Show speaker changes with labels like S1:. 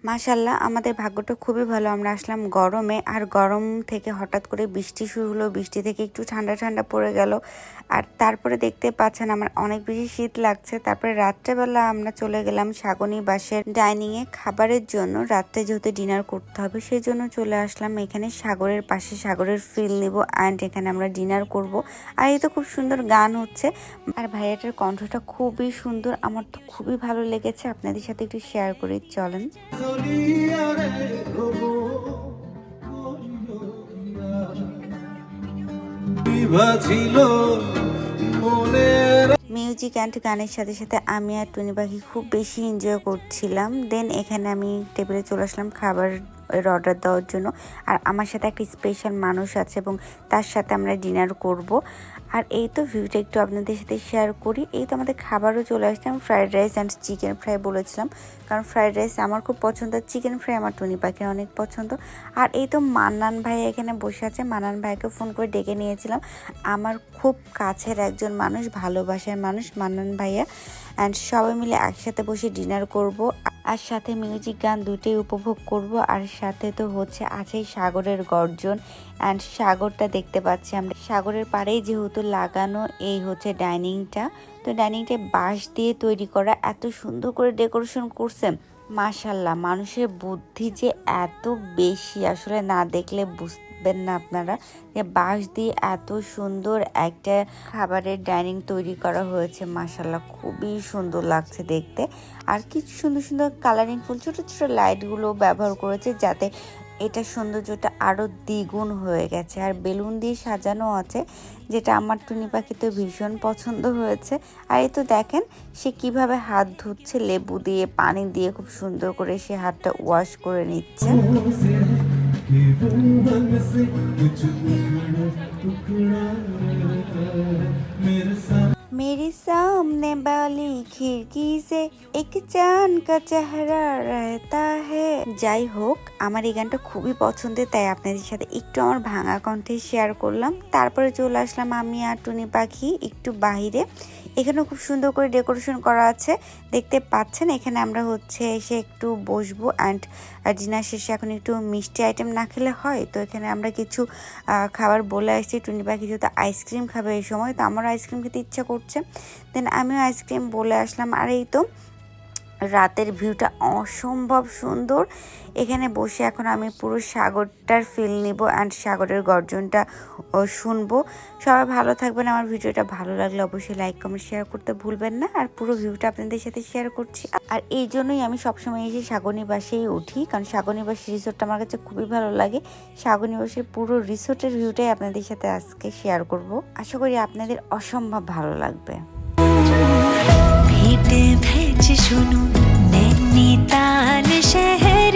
S1: মাশাআল্লাহ আমাদের ভাগ্যটা খুবই ভালো। আমরা আসলাম গরমে, আর গরম থেকে হঠাৎ করে বৃষ্টি শুরু হলো, বৃষ্টি থেকে একটু ঠান্ডা ঠান্ডা পড়ে গেল। আর তারপরে দেখতে পাচ্ছেন আমার অনেক বেশি শীত লাগছে। তারপরে রাত্রেবেলা আমরা চলে গেলাম শাগনি বাসের ডাইনিংয়ে খাবারের জন্য। রাত্রে যেহেতু ডিনার করতে হবে সেই জন্য চলে আসলাম এখানে সাগরের পাশে, সাগরের ফিল নিব অ্যান্ড এখানে আমরা ডিনার করব। আর এই তো খুব সুন্দর গান হচ্ছে, আর ভাইয়াটার কণ্ঠটা খুবই সুন্দর, আমার তো খুবই ভালো লেগেছে। আপনাদের সাথে একটু শেয়ার করে চলেন। মিউজিক অ্যান্ড গানের সাথে সাথে আমি আর টুনি পাখি খুব বেশি এনজয় করছিলাম। দেন এখানে আমি টেবিলে চলে আসলাম খাবার অর্ডার দেওয়ার জন্য। আর আমার সাথে একটা স্পেশাল মানুষ আছে এবং তার সাথে আমরা ডিনার করব। আর এই তো ভিউটা একটু আপনাদের সাথে শেয়ার করি। এই তো আমাদের খাবারও চলে আসছে। আমি fried rice and chicken fry বলেছিলাম, কারণ ফ্রাইড রাইস আমার খুব পছন্দ, চিকেন ফ্রাই আমার টুনি পাখির অনেক পছন্দ। আর এই তো মান্নান ভাই এখানে বসে আছে। মান্নান ভাইকে ফোন করে ডেকে নিয়েছিলাম, আমার খুব কাছের একজন মানুষ, ভালোবাসার মানুষ মান্নান ভাইয়া। অ্যান্ড সবাই মিলে একসাথে বসে ডিনার করব, আর সাথে মিউজিক গান দুটোই উপভোগ করব। আর সাথে তো হচ্ছে আছেই সাগরের গর্জন। অ্যান্ড সাগরটা দেখতে পাচ্ছি আমরা সাগরের পাড়েই যেহেতু লাগানো এই হচ্ছে ডাইনিংটা। তো ডাইনিংটা বাঁশ দিয়ে তৈরি করা, এত সুন্দর করে ডেকোরেশন করছে মাশাআল্লাহ। মানুষের বুদ্ধি যে এত বেশি, আসলে না দেখলে বুঝবেন না আপনারা যে বাঁশ দিয়ে এত সুন্দর একটা খাবারের ডাইনিং তৈরি করা হয়েছে। মাশাআল্লাহ খুবই সুন্দর লাগছে দেখতে। আর কিছু সুন্দর সুন্দর কালারিং ফুল, ছোট ছোট লাইটগুলো ব্যবহার করেছে যাতে এটা সৌন্দর্যটা আরও দ্বিগুণ হয়ে গেছে। আর বেলুন দিয়ে সাজানো আছে, যেটা আমার টুনি পাখি তো ভীষণ পছন্দ হয়েছে। আর এই তো দেখেন সে কিভাবে হাত ধুচ্ছে, লেবু দিয়ে পানি দিয়ে খুব সুন্দর করে সে হাতটা ওয়াশ করে নিচ্ছে। मेरे सामने वाली खिड़की से एक चांद का চেহারা रहता है। যাই হোক, আমার এই গানটা খুবই পছন্দের, তাই আপনাদের সাথে একটু আমার ভাঙা কণ্ঠে শেয়ার করলাম। তারপরে চলে আসলাম আমি আর টুনি পাখি একটু বাহিরে। এখানে খুব সুন্দর করে ডেকোরেশন করা আছে, দেখতে পাচ্ছেন। এখানে আমরা হচ্ছে এসে একটু বসবো অ্যান্ড ডিনার শেষে এখন একটু মিষ্টি আইটেম না খেলে হয়, তো এখানে আমরা কিছু খাবার বলে আসছি। টুনি পাখি যেহেতু আইসক্রিম খাবে এই সময়, তো আমারও আইসক্রিম খেতে ইচ্ছা করছে, দেন আমিও আইসক্রিম বলে আসলাম। আর এই তো রাতের ভিউটা অসম্ভব সুন্দর। এখানে বসে এখন আমি পুরো সাগরটার ফিল নিব অ্যান্ড সাগরের গর্জনটা শুনবো। সবাই ভালো থাকবেন। আমার ভিডিওটা ভালো লাগলে অবশ্যই লাইক কমেন্ট শেয়ার করতে ভুলবেন না। আর পুরো ভিউটা আপনাদের সাথে শেয়ার করছি। আর এই জন্যই আমি সবসময় এসে সাগরনিবাসেই উঠি, কারণ সাগরনিবাস রিসোর্টটা আমার কাছে খুবই ভালো লাগে। সাগরনিবাসের পুরো রিসোর্টের ভিউটাই আপনাদের সাথে আজকে শেয়ার করব। আশা করি আপনাদের অসম্ভব ভালো লাগবে।
S2: भेंट भेज सुनो नैनीताल शहर